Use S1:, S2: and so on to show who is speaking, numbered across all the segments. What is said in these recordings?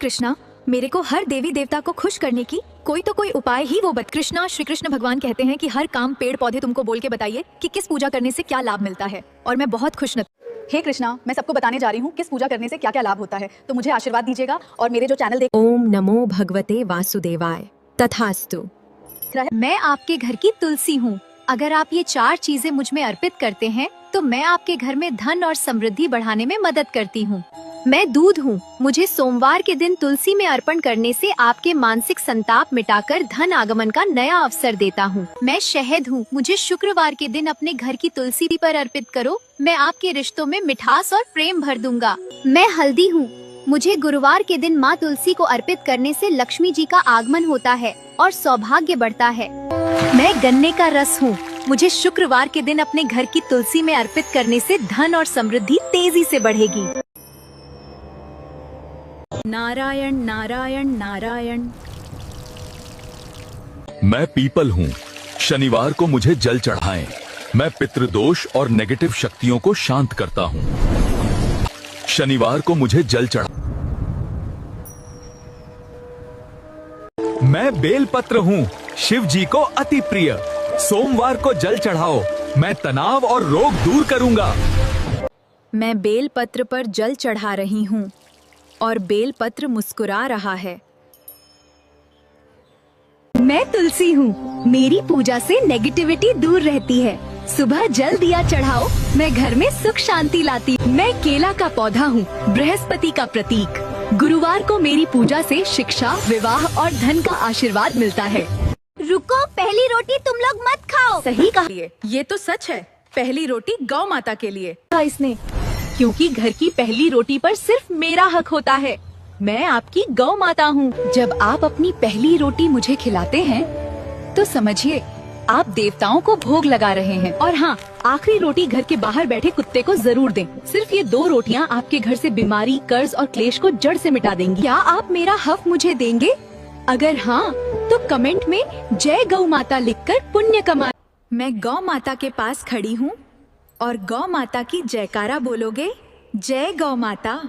S1: कृष्णा, मेरे को हर देवी देवता को खुश करने की कोई तो कोई उपाय ही वो कृष्णा, श्री कृष्ण भगवान कहते हैं कि हर काम पेड़ पौधे तुमको बोल के बताइए कि किस पूजा करने से क्या लाभ मिलता है, और मैं बहुत खुश
S2: हे कृष्णा, मैं सबको बताने जा रही हूँ किस पूजा करने से क्या क्या लाभ होता है, तो मुझे आशीर्वाद दीजिएगा और मेरे जो चैनल
S3: ओम नमो भगवते वासुदेवाय। तथास्तु।
S1: मैं आपके घर की तुलसी हूँ। अगर आप ये 4 चीजें मुझ में अर्पित करते हैं तो मैं आपके घर में धन और समृद्धि बढ़ाने में मदद करती हूँ। मैं दूध हूँ। मुझे सोमवार के दिन तुलसी में अर्पण करने से आपके मानसिक संताप मिटाकर धन आगमन का नया अवसर देता हूँ। मैं शहद हूँ। मुझे शुक्रवार के दिन अपने घर की तुलसी पर अर्पित करो, मैं आपके रिश्तों में मिठास और प्रेम भर दूंगा। मैं हल्दी हूँ। मुझे गुरुवार के दिन माँ तुलसी को अर्पित करने से लक्ष्मी जी का आगमन होता है और सौभाग्य बढ़ता है। मैं गन्ने का रस हूँ। मुझे शुक्रवार के दिन अपने घर की तुलसी में अर्पित करने से धन और समृद्धि तेजी से बढ़ेगी।
S3: नारायण नारायण नारायण।
S4: मैं पीपल हूँ। शनिवार को मुझे जल चढ़ाएं। मैं पितृदोष और नेगेटिव शक्तियों को शांत करता हूँ। शनिवार को मुझे जल चढ़ा। मैं बेलपत्र हूँ। शिव जी को अति प्रिय। सोमवार को जल चढ़ाओ, मैं तनाव और रोग दूर करूंगा।
S3: मैं बेलपत्र पर जल चढ़ा रही हूँ और बेलपत्र मुस्कुरा रहा है।
S1: मैं तुलसी हूँ। मेरी पूजा से नेगेटिविटी दूर रहती है। सुबह जल दिया चढ़ाओ, मैं घर में सुख शांति लाती। मैं केला का पौधा हूँ, बृहस्पति का प्रतीक। गुरुवार को मेरी पूजा से शिक्षा, विवाह और धन का आशीर्वाद मिलता है। रुको, पहली रोटी तुम लोग मत खाओ।
S3: सही कहा। ये तो सच है। पहली रोटी गौ माता के लिए।
S2: इसने, क्योंकि घर की पहली रोटी पर सिर्फ मेरा हक होता है। मैं आपकी गौ माता हूँ। जब आप अपनी पहली रोटी मुझे खिलाते हैं तो समझिए आप देवताओं को भोग लगा रहे हैं। और हाँ, आखिरी रोटी घर के बाहर बैठे कुत्ते को जरूर दें। सिर्फ ये 2 रोटियाँ आपके घर से बीमारी, कर्ज और क्लेश को जड़ से मिटा देंगी। क्या आप मेरा हक मुझे देंगे? अगर हाँ, तो कमेंट में जय गौ माता लिखकर पुण्य कमा।
S3: मैं गौ माता के पास खड़ी हूँ और गौ माता की जयकारा बोलोगे। जय गौ माता।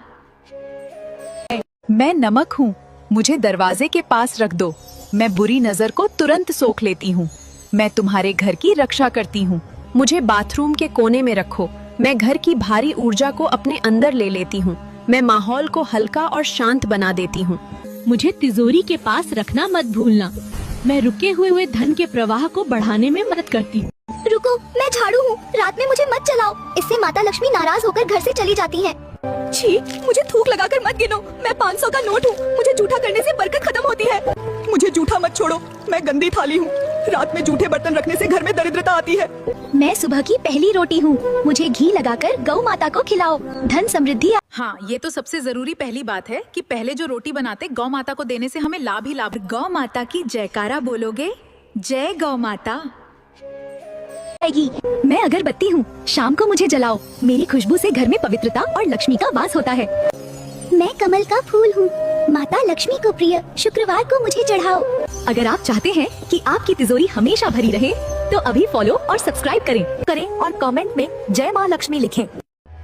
S2: मैं नमक हूँ। मुझे दरवाजे के पास रख दो, मैं बुरी नजर को तुरंत सोख लेती हूँ। मैं तुम्हारे घर की रक्षा करती हूँ।
S3: मुझे बाथरूम के कोने में रखो, मैं घर की भारी ऊर्जा को अपने अंदर ले लेती हूँ। मैं माहौल को हल्का और शांत बना देती हूँ।
S5: मुझे तिजोरी के पास रखना मत भूलना, मैं रुके हुए धन के प्रवाह को बढ़ाने में मदद करती हूँ।
S6: रुको, मैं झाड़ू हूँ। रात में मुझे मत चलाओ, इससे माता लक्ष्मी नाराज होकर घर से चली जाती हैं।
S2: छी, मुझे थूक लगाकर मत गिनो। मैं 500 का नोट हूँ। मुझे जूठा करने से बरकत खत्म होती है। मुझे जूठा मत छोड़ो, मैं गंदी थाली हूँ। रात में जूठे बर्तन रखने से घर में दरिद्रता आती है।
S6: मैं सुबह की पहली रोटी हूँ। मुझे घी लगाकर गौ माता को खिलाओ, धन समृद्धि।
S3: हाँ, ये तो सबसे जरूरी पहली बात है कि पहले जो रोटी बनाते गौ माता को देने से हमें लाभ ही लाभ। गौ माता की जयकारा बोलोगे। जय गौ माता।
S6: मैं अगरबत्ती हूँ। शाम को मुझे जलाओ, मेरी खुशबू से घर में पवित्रता और लक्ष्मी का वास होता है। मैं कमल का फूल हूँ। माता लक्ष्मी को प्रिय। शुक्रवार को मुझे चढ़ाओ।
S2: अगर आप चाहते हैं कि आपकी तिजोरी हमेशा भरी रहे तो अभी फॉलो और सब्सक्राइब करें और कमेंट में जय माँ लक्ष्मी लिखें।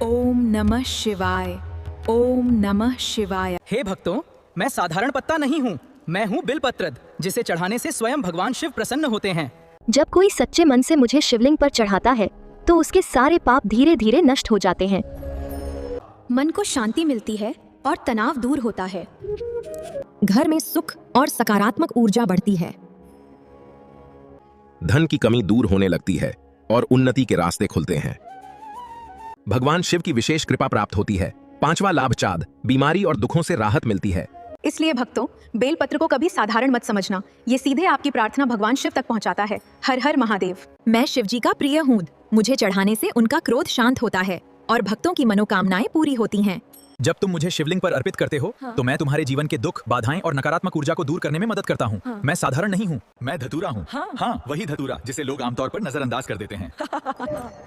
S3: ओम नमः शिवाय। ओम नमः शिवाय।
S7: हे भक्तों, मैं साधारण पत्ता नहीं हूँ। मैं हूँ बिलपत्र, जिसे चढ़ाने से स्वयं भगवान शिव प्रसन्न होते हैं।
S6: जब कोई सच्चे मन से मुझे शिवलिंग पर चढ़ाता है तो उसके सारे पाप धीरे धीरे नष्ट हो जाते हैं।
S1: मन को शांति मिलती है और तनाव दूर होता है।
S3: घर में सुख और सकारात्मक ऊर्जा बढ़ती है।
S8: धन की कमी दूर होने लगती है और उन्नति के रास्ते खुलते हैं। भगवान शिव की विशेष कृपा प्राप्त होती है। 5वां लाभ चाँद, बीमारी और दुखों से राहत मिलती है।
S2: इसलिए भक्तों, बेलपत्र को कभी साधारण मत समझना। ये सीधे आपकी प्रार्थना भगवान शिव तक पहुंचाता है। हर हर महादेव।
S3: मैं शिव जी का प्रिय हूँ। मुझे चढ़ाने से उनका क्रोध शांत होता है और भक्तों की मनोकामनाएं पूरी होती हैं।
S7: जब तुम मुझे शिवलिंग पर अर्पित करते हो तो मैं तुम्हारे जीवन के दुख, बाधाएं और नकारात्मक ऊर्जा को दूर करने में मदद करता हूँ। मैं साधारण नहीं हूँ, मैं धतूरा हूँ। हाँ, वही धतूरा जिसे लोग आमतौर पर नजरअंदाज कर देते हैं।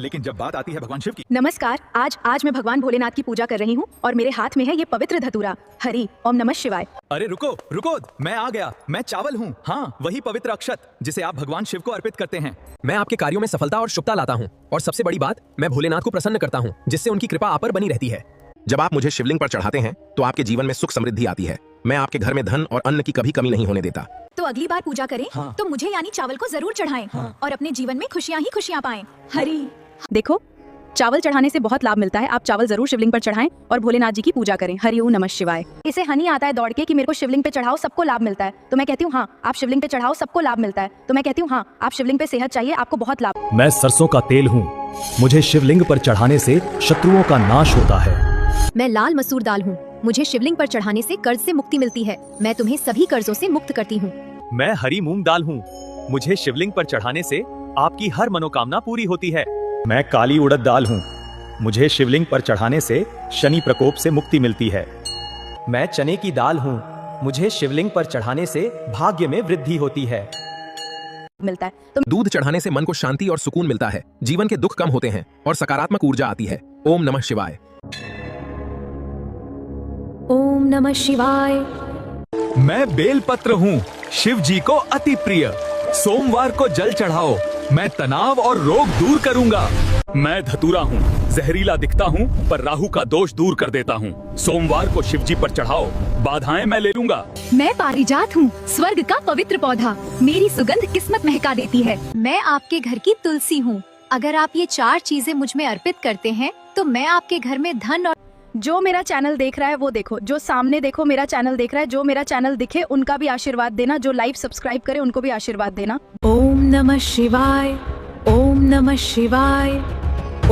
S7: लेकिन जब बात आती है भगवान शिव की।
S2: नमस्कार, आज मैं भगवान भोलेनाथ की पूजा कर रही हूँ और मेरे हाथ में है ये पवित्र धतूरा। हरि ओम नमः शिवाय।
S7: अरे रुको, मैं आ गया। मैं चावल हूँ। हाँ, वही पवित्र अक्षत जिसे आप भगवान शिव को अर्पित करते हैं।
S9: मैं आपके कार्यों में सफलता और शुभता लाता हूँ और सबसे बड़ी बात, मैं भोलेनाथ को प्रसन्न करता हूँ, जिससे उनकी कृपा आप पर बनी रहती है।
S8: जब आप मुझे शिवलिंग पर चढ़ाते हैं तो आपके जीवन में सुख समृद्धि आती है मैं आपके घर में धन और अन्न की कभी कमी नहीं होने देता।
S3: तो अगली बार पूजा करें तो मुझे यानी चावल को जरूर चढ़ाएं और अपने जीवन में खुशियाँ ही खुशियाँ पाएं।
S2: हरी देखो, चावल चढ़ाने से बहुत लाभ मिलता है। आप चावल जरूर शिवलिंग पर चढ़ाएं और भोलेनाथ जी की पूजा करें। हरि ओम नमः शिवाय। इसे हनी आता है दौड़ के कि मेरे को शिवलिंग पे चढ़ाओ, सबको लाभ मिलता है। तो मैं कहती हूँ हाँ, आप शिवलिंग पे चढ़ाओ, सबको लाभ मिलता है। तो मैं कहती हूँ हाँ, आप शिवलिंग पे सेहत चाहिए, आपको बहुत लाभ।
S10: मैं सरसों का तेल हूँ, मुझे शिवलिंग पर चढ़ाने से शत्रुओं का नाश होता है।
S1: मैं लाल मसूर दाल हूँ, मुझे शिवलिंग पर चढ़ाने से कर्ज से मुक्ति मिलती है। मैं तुम्हें सभी कर्जों से मुक्त करती हूँ।
S7: मैं हरी मूंग दाल हूँ, मुझे शिवलिंग पर चढ़ाने से आपकी हर मनोकामना पूरी होती है।
S10: मैं काली उड़द दाल हूँ, मुझे शिवलिंग पर चढ़ाने से शनि प्रकोप से मुक्ति मिलती है।
S9: मैं चने की दाल हूँ, मुझे शिवलिंग पर चढ़ाने से भाग्य में वृद्धि होती है।
S2: मिलता है तो
S8: दूध चढ़ाने से मन को शांति और सुकून मिलता है, जीवन के दुख कम होते हैं और सकारात्मक ऊर्जा आती है। ओम नमः शिवाय।
S2: ओम नमः शिवाय।
S4: मैं बेलपत्र हूँ, शिव जी को अति प्रिय। सोमवार को जल चढ़ाओ, मैं तनाव और रोग दूर करूंगा। मैं धतूरा हूँ, जहरीला दिखता हूँ पर राहु का दोष दूर कर देता हूँ। सोमवार को शिव जी पर चढ़ाओ, बाधाएं मैं ले लूंगा।
S1: मैं पारिजात हूँ, स्वर्ग का पवित्र पौधा। मेरी सुगंध किस्मत महका देती है। मैं आपके घर की तुलसी हूँ। अगर आप ये 4 चीजें मुझ में अर्पित करते हैं तो मैं आपके घर में धन और
S2: जो मेरा चैनल देख रहा है वो देखो, जो सामने देखो मेरा चैनल देख रहा है, जो मेरा चैनल दिखे उनका भी आशीर्वाद देना, जो लाइव सब्सक्राइब करे उनको भी आशीर्वाद देना। ओम नमः शिवाय, ओम नमः शिवाय,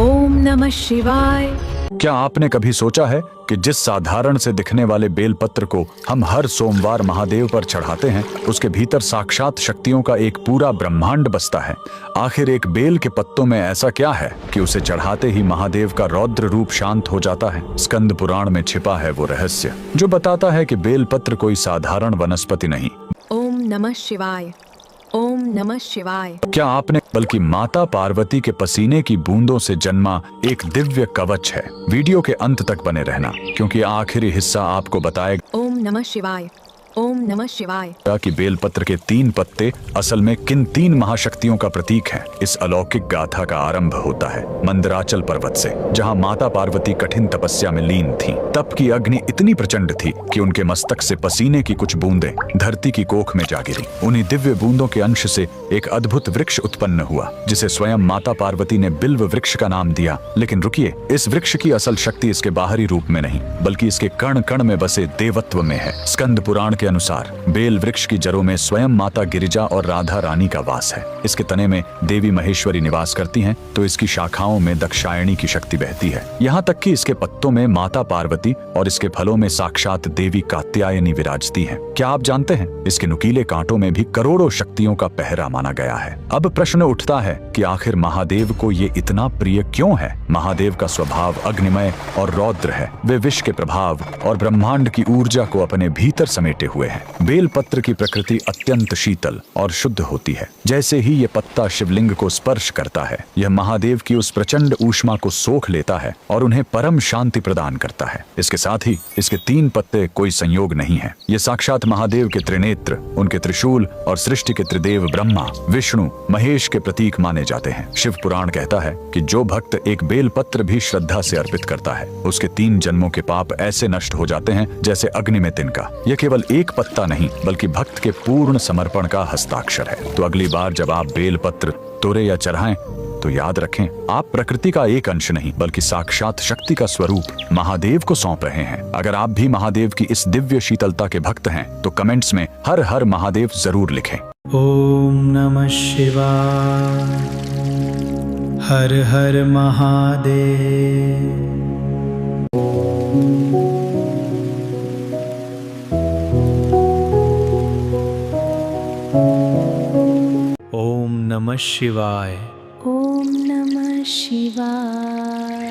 S2: ओम नमः शिवाय।
S4: क्या आपने कभी सोचा है कि जिस साधारण से दिखने वाले बेलपत्र को हम हर सोमवार महादेव पर चढ़ाते हैं, उसके भीतर साक्षात शक्तियों का एक पूरा ब्रह्मांड बसता है। आखिर एक बेल के पत्तों में ऐसा क्या है कि उसे चढ़ाते ही महादेव का रौद्र रूप शांत हो जाता है? स्कंद पुराण में छिपा है वो रहस्य जो बताता है कि बेलपत्र कोई साधारण वनस्पति नहीं।
S2: ओम नमः शिवाय, ओम नमः शिवाय।
S4: क्या आपने बल्कि माता पार्वती के पसीने की बूंदों से जन्मा एक दिव्य कवच है। वीडियो के अंत तक बने रहना क्योंकि आखिरी हिस्सा आपको बताएगा
S2: ओम नमः शिवाय, ओम नमः शिवाय।
S4: कि बेलपत्र के 3 पत्ते असल में किन 3 महाशक्तियों का प्रतीक हैं। इस अलौकिक गाथा का आरंभ होता है मंदराचल पर्वत से, जहां माता पार्वती कठिन तपस्या में लीन थीं। तप की अग्नि इतनी प्रचंड थी कि उनके मस्तक से पसीने की कुछ बूंदें धरती की कोख में जा गिरी। उन्हीं दिव्य बूंदों के अंश से एक अद्भुत वृक्ष उत्पन्न हुआ जिसे स्वयं माता पार्वती ने बिल्व वृक्ष का नाम दिया। लेकिन रुकिए, इस वृक्ष की असल शक्ति इसके बाहरी रूप में नहीं बल्कि इसके कण कण में बसे देवत्व में है। स्कंद पुराण के अनुसार बेल वृक्ष की जड़ों में स्वयं माता गिरिजा और राधा रानी का वास है। इसके तने में देवी महेश्वरी निवास करती हैं, तो इसकी शाखाओं में दक्षायणी की शक्ति बहती है। यहाँ तक कि इसके पत्तों में माता पार्वती और इसके फलों में साक्षात देवी कात्यायनी विराजती हैं। क्या आप जानते हैं, इसके नुकीले कांटों में भी करोड़ों शक्तियों का पहरा माना गया है। अब प्रश्न उठता है कि आखिर महादेव को ये इतना प्रिय क्यों है? महादेव का स्वभाव अग्निमय और रौद्र है। वे विश्व के प्रभाव और ब्रह्मांड की ऊर्जा को अपने भीतर समेटे हुए हैं। बेलपत्र की प्रकृति अत्यंत शीतल और शुद्ध होती है। जैसे ही ये पत्ता शिवलिंग को स्पर्श करता है, यह महादेव की उस प्रचंड ऊष्मा को सोख लेता है और उन्हें परम शांति प्रदान करता है। इसके साथ ही इसके 3 पत्ते कोई संयोग नहीं है। ये साक्षात महादेव के त्रिनेत्र, उनके त्रिशूल और सृष्टि के त्रिदेव ब्रह्मा, विष्णु, महेश के प्रतीक माने जाते हैं। शिव पुराण कहता है कि जो भक्त एक बेलपत्र भी श्रद्धा से अर्पित करता है, उसके 3 जन्मों के पाप ऐसे नष्ट हो जाते हैं जैसे अग्नि में तिनका। यह केवल एक पत्ता नहीं बल्कि भक्त के पूर्ण समर्पण का हस्ताक्षर है। तो अगली बार जब आप बेलपत्र तोड़े या चढ़ाएं तो याद रखें, आप प्रकृति का एक अंश नहीं बल्कि साक्षात शक्ति का स्वरूप महादेव को सौंप रहे हैं। अगर आप भी महादेव की इस दिव्य शीतलता के भक्त हैं तो कमेंट्स में हर हर महादेव जरूर लिखें।
S11: ओम नमः शिवाय, हर हर महादेव। ओम नमः शिवाय,
S2: ओम नमः शिवाय,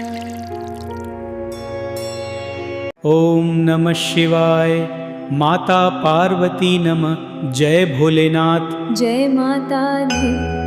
S11: ओम नमः शिवाय। माता पार्वती नमः। जय भोलेनाथ।
S2: जय माता दी।